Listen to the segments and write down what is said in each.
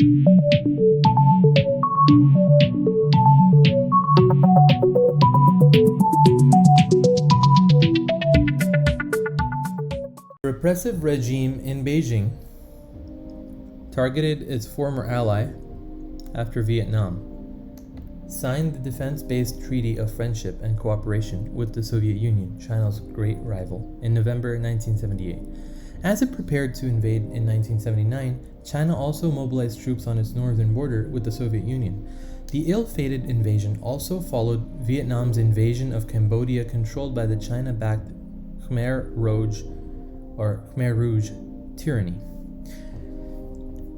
The repressive regime in Beijing targeted its former ally after Vietnam signed the defense-based Treaty of Friendship and Cooperation with the Soviet Union, China's great rival, in November 1978. As it prepared to invade in 1979, China also mobilized troops on its northern border with the Soviet Union. The ill-fated invasion also followed Vietnam's invasion of Cambodia, controlled by the China-backed Khmer Rouge tyranny.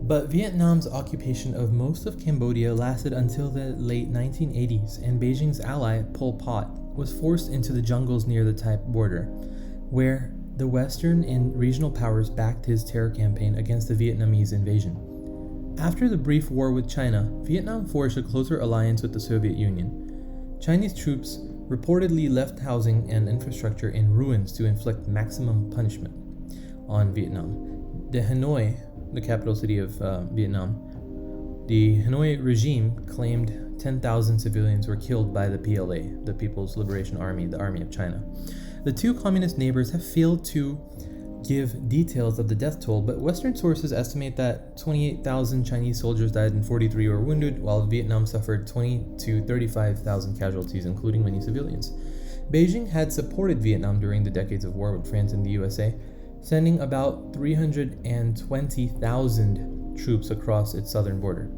But Vietnam's occupation of most of Cambodia lasted until the late 1980s, and Beijing's ally, Pol Pot, was forced into the jungles near the Thai border, where the Western and regional powers backed his terror campaign against the Vietnamese invasion. After the brief war with China, Vietnam forged a closer alliance with the Soviet Union. Chinese troops reportedly left housing and infrastructure in ruins to inflict maximum punishment on Vietnam. The Hanoi, the capital city of Vietnam, the Hanoi regime claimed 10,000 civilians were killed by the PLA, the People's Liberation Army, the Army of China. The two communist neighbors have failed to give details of the death toll, but Western sources estimate that 28,000 Chinese soldiers died and 43 were wounded, while Vietnam suffered 20 to 35,000 casualties, including many civilians. Beijing had supported Vietnam during the decades of war with France and the USA, sending about 320,000 troops across its southern border.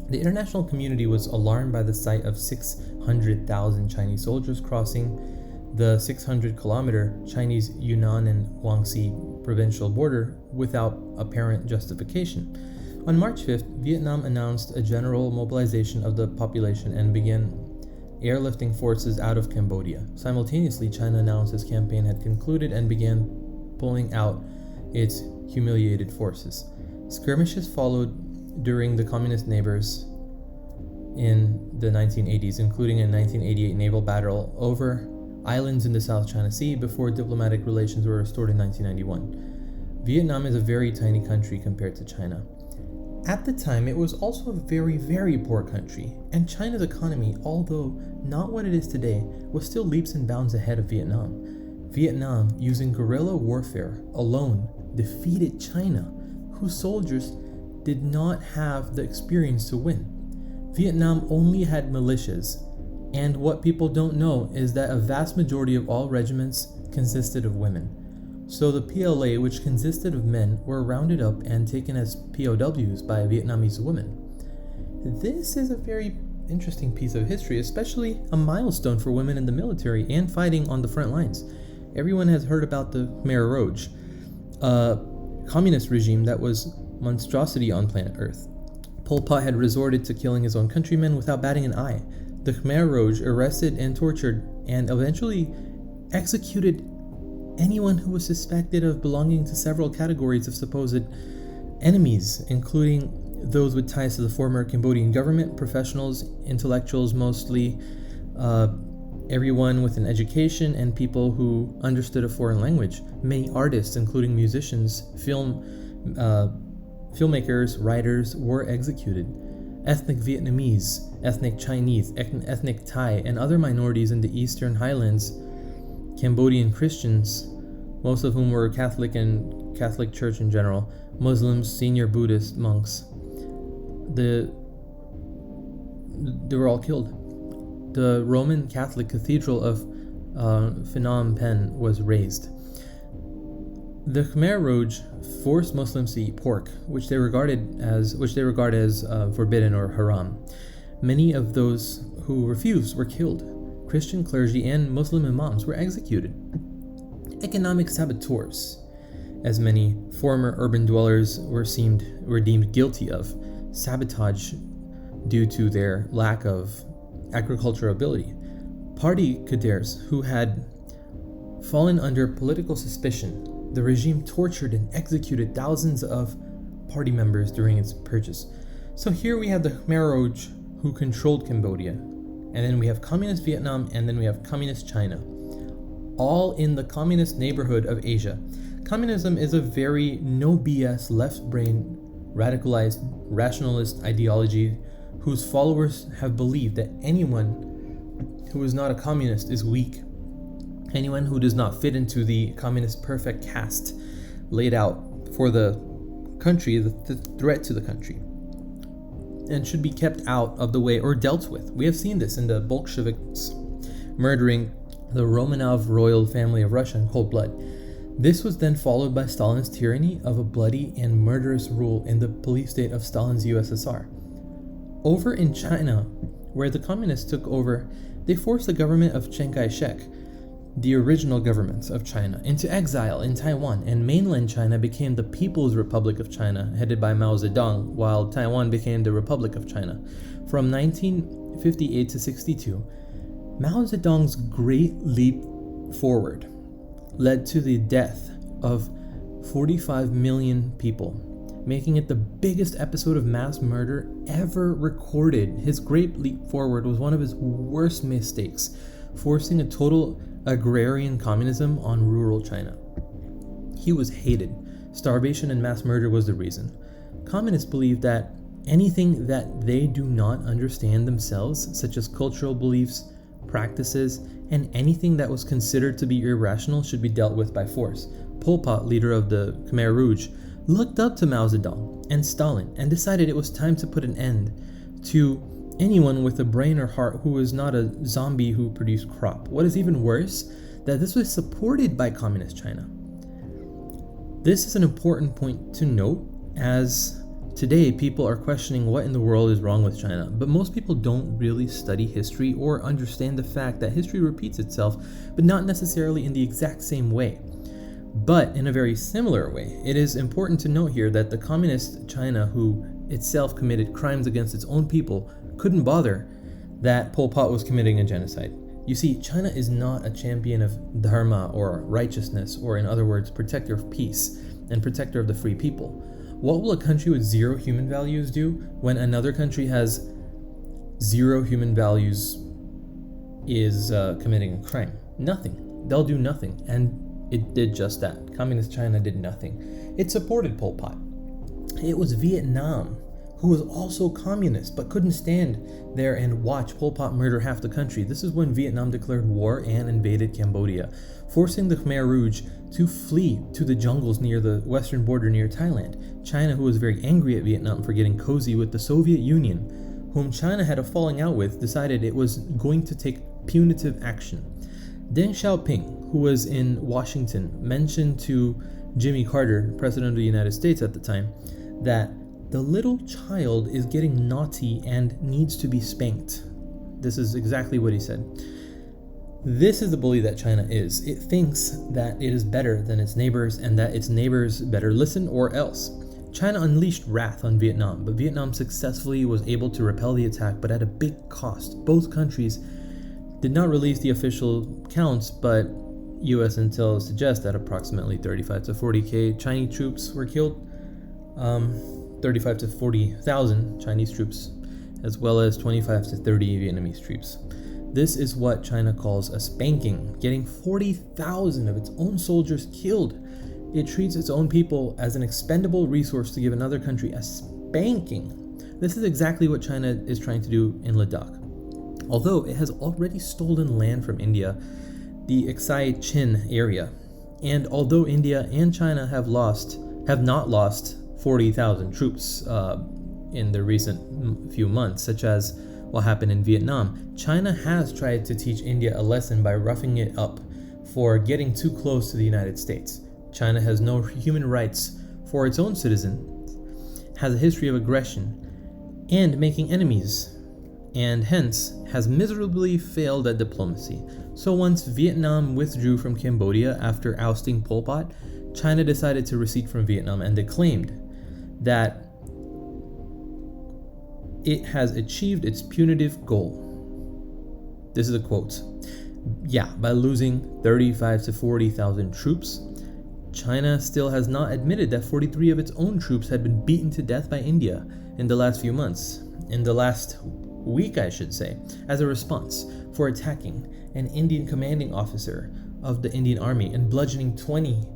The international community was alarmed by the sight of 600,000 Chinese soldiers crossing the 600-kilometer Chinese Yunnan and Guangxi provincial border without apparent justification. On March 5th, Vietnam announced a general mobilization of the population and began airlifting forces out of Cambodia. Simultaneously, China announced its campaign had concluded and began pulling out its humiliated forces. Skirmishes followed during the communist neighbors in the 1980s, including a 1988 naval battle over islands in the South China Sea before diplomatic relations were restored in 1991. Vietnam is a very tiny country compared to China. At the time, it was also a very, very poor country, and China's economy, although not what it is today, was still leaps and bounds ahead of Vietnam. Vietnam, using guerrilla warfare alone, defeated China, whose soldiers did not have the experience to win. Vietnam only had militias, and what people don't know is that a vast majority of all regiments consisted of women. So the PLA, which consisted of men, were rounded up and taken as POWs by Vietnamese women. This is a very interesting piece of history, especially a milestone for women in the military and fighting on the front lines. Everyone has heard about the Khmer Rouge, a communist regime that was monstrosity on planet Earth. Pol Pot had resorted to killing his own countrymen without batting an eye. The Khmer Rouge arrested and tortured and eventually executed anyone who was suspected of belonging to several categories of supposed enemies, including those with ties to the former Cambodian government, professionals, intellectuals, mostly everyone with an education, and people who understood a foreign language. Many artists, including musicians, filmmakers, writers, were executed. Ethnic Vietnamese, ethnic Chinese, ethnic Thai, and other minorities in the Eastern Highlands, Cambodian Christians, most of whom were Catholic and Catholic Church in general, Muslims, senior Buddhist monks, they were all killed. The Roman Catholic Cathedral of Phnom Penh was razed. The Khmer Rouge forced Muslims to eat pork, which they regard as forbidden or haram. Many of those who refused were killed. Christian clergy and Muslim imams were executed. Economic saboteurs, as many former urban dwellers were deemed guilty of sabotage due to their lack of agricultural ability. Party cadres who had fallen under political suspicion, the regime tortured and executed thousands of party members during its purges. So here we have the Khmer Rouge who controlled Cambodia, and then we have communist Vietnam, and then we have communist China, all in the communist neighborhood of Asia. Communism is a very no BS left brain radicalized rationalist ideology whose followers have believed that anyone who is not a communist is weak. Anyone who does not fit into the communist perfect caste laid out for the country, the threat to the country, and should be kept out of the way or dealt with. We have seen this in the Bolsheviks murdering the Romanov royal family of Russia in cold blood. This was then followed by Stalin's tyranny of a bloody and murderous rule in the police state of Stalin's USSR. Over in China, where the communists took over, they forced the government of Chiang Kai-shek, the original government of China, into exile in Taiwan, and mainland China became the People's Republic of China, headed by Mao Zedong, while Taiwan became the Republic of China. From 1958 to 62, Mao Zedong's great leap forward led to the death of 45 million people, making it the biggest episode of mass murder ever recorded. His great leap forward was one of his worst mistakes, forcing a total agrarian communism on rural China. He was hated. Starvation and mass murder was the reason. Communists believe that anything that they do not understand themselves, such as cultural beliefs, practices, and anything that was considered to be irrational, should be dealt with by force. Pol Pot, leader of the Khmer Rouge, looked up to Mao Zedong and Stalin and decided it was time to put an end to anyone with a brain or heart who was not a zombie who produced crop. What is even worse, that this was supported by Communist China. This is an important point to note, as today people are questioning what in the world is wrong with China, but most people don't really study history or understand the fact that history repeats itself, but not necessarily in the exact same way, but in a very similar way. It is important to note here that the Communist China, who itself committed crimes against its own people, couldn't bother that Pol Pot was committing a genocide. You see, China is not a champion of dharma or righteousness, or in other words, protector of peace and protector of the free people. What will a country with zero human values do when another country has zero human values is committing a crime? Nothing. They'll do nothing. And it did just that. Communist China did nothing. It supported Pol Pot. It was Vietnam, who was also communist but couldn't stand there and watch Pol Pot murder half the country. This is when Vietnam declared war and invaded Cambodia, forcing the Khmer Rouge to flee to the jungles near the western border near Thailand. China, who was very angry at Vietnam for getting cozy with the Soviet Union, whom China had a falling out with, decided it was going to take punitive action. Deng Xiaoping, who was in Washington, mentioned to Jimmy Carter, President of the United States at the time, that the little child is getting naughty and needs to be spanked. This is exactly what he said. This is the bully that China is. It thinks that it is better than its neighbors and that its neighbors better listen or else. China unleashed wrath on Vietnam, but Vietnam successfully was able to repel the attack, but at a big cost. Both countries did not release the official counts, but US intel suggests that approximately 35 to 40k Chinese troops were killed. 35 to 40,000 Chinese troops, as well as 25 to 30 Vietnamese troops. This is what China calls a spanking, getting 40,000 of its own soldiers killed. It treats its own people as an expendable resource to give another country a spanking. This is exactly what China is trying to do in Ladakh. Although it has already stolen land from India, the Aksai Chin area, and although India and China have not lost 40,000 troops in the recent few months, such as what happened in Vietnam, China has tried to teach India a lesson by roughing it up for getting too close to the United States. China has no human rights for its own citizens, has a history of aggression and making enemies, and hence has miserably failed at diplomacy. So once Vietnam withdrew from Cambodia after ousting Pol Pot, China decided to recede from Vietnam, and they claimed that it has achieved its punitive goal. This is a quote. Yeah, by losing 35 to 40,000 troops, China still has not admitted that 43 of its own troops had been beaten to death by India in the last few months, in the last week, I should say, as a response for attacking an Indian commanding officer of the Indian Army and bludgeoning 20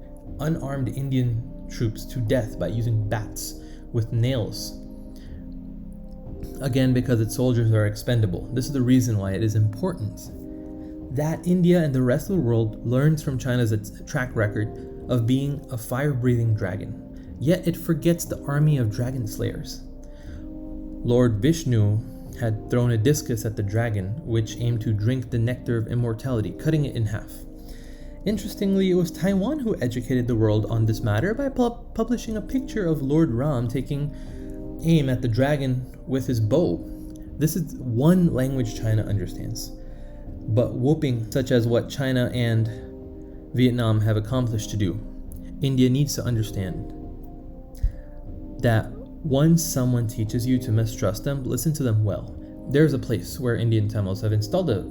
unarmed Indian troops to death by using bats, with nails. Again, because its soldiers are expendable. This is the reason why it is important that India and the rest of the world learns from China's track record of being a fire-breathing dragon. Yet it forgets the army of dragon slayers. Lord Vishnu had thrown a discus at the dragon, which aimed to drink the nectar of immortality, cutting it in half. Interestingly, it was Taiwan who educated the world on this matter by publishing a picture of Lord Ram taking aim at the dragon with his bow. This is one language China understands. But whooping, such as what China and Vietnam have accomplished to do, India needs to understand that once someone teaches you to mistrust them, listen to them well. There's a place where Indian Tamils have installed a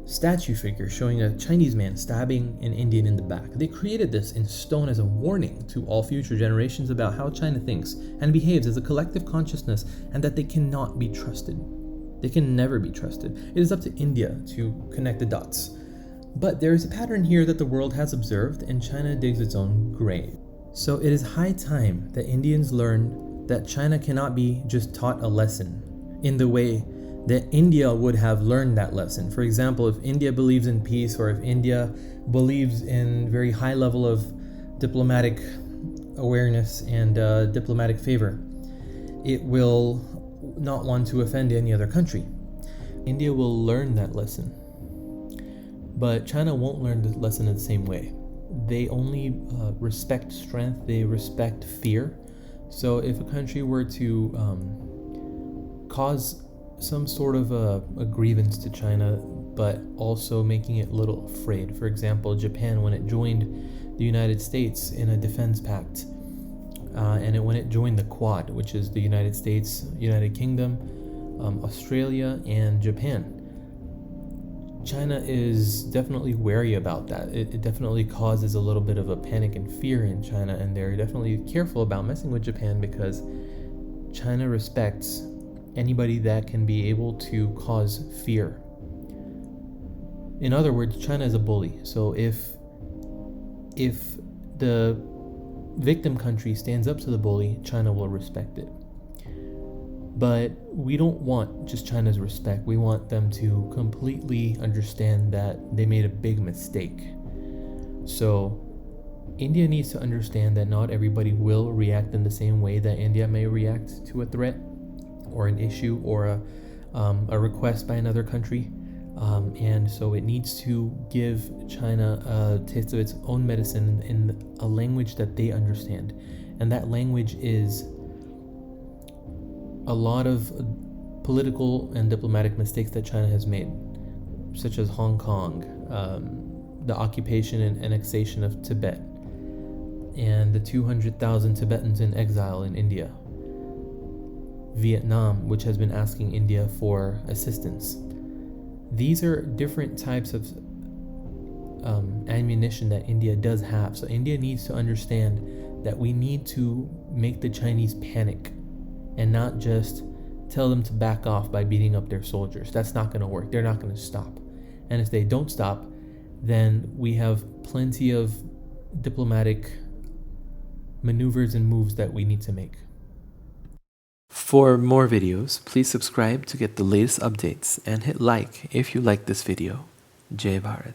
statue figure showing a Chinese man stabbing an Indian in the back. They created this in stone as a warning to all future generations about how China thinks and behaves as a collective consciousness, and that they cannot be trusted. They can never be trusted. It is up to India to connect the dots. But there is a pattern here that the world has observed, and China digs its own grave. So it is high time that Indians learn that China cannot be just taught a lesson in the way that India would have learned that lesson. For example, if India believes in peace, or if India believes in very high level of diplomatic awareness and diplomatic favor, it will not want to offend any other country. India will learn that lesson. But China won't learn the lesson in the same way. They only respect strength, they respect fear. So if a country were to cause some sort of a grievance to China, but also making it a little afraid. For example, Japan, when it joined the United States in a defense pact, and when it joined the Quad, which is the United States, United Kingdom, Australia, and Japan, China is definitely wary about that. It definitely causes a little bit of a panic and fear in China, and they're definitely careful about messing with Japan because China respects anybody that can be able to cause fear. In other words, China is a bully. So if the victim country stands up to the bully, China will respect it. But we don't want just China's respect. We want them to completely understand that they made a big mistake. So India needs to understand that not everybody will react in the same way that India may react to a threat or an issue or a request by another country. And so it needs to give China a taste of its own medicine in a language that they understand. And that language is a lot of political and diplomatic mistakes that China has made, such as Hong Kong, the occupation and annexation of Tibet, and the 200,000 Tibetans in exile in India. Vietnam, which has been asking India for assistance. These are different types of ammunition that India does have. So India needs to understand that we need to make the Chinese panic and not just tell them to back off by beating up their soldiers. That's not going to work. They're not going to stop. And if they don't stop, then we have plenty of diplomatic maneuvers and moves that we need to make. For more videos, please subscribe to get the latest updates and hit like if you like this video. Jai Bharat.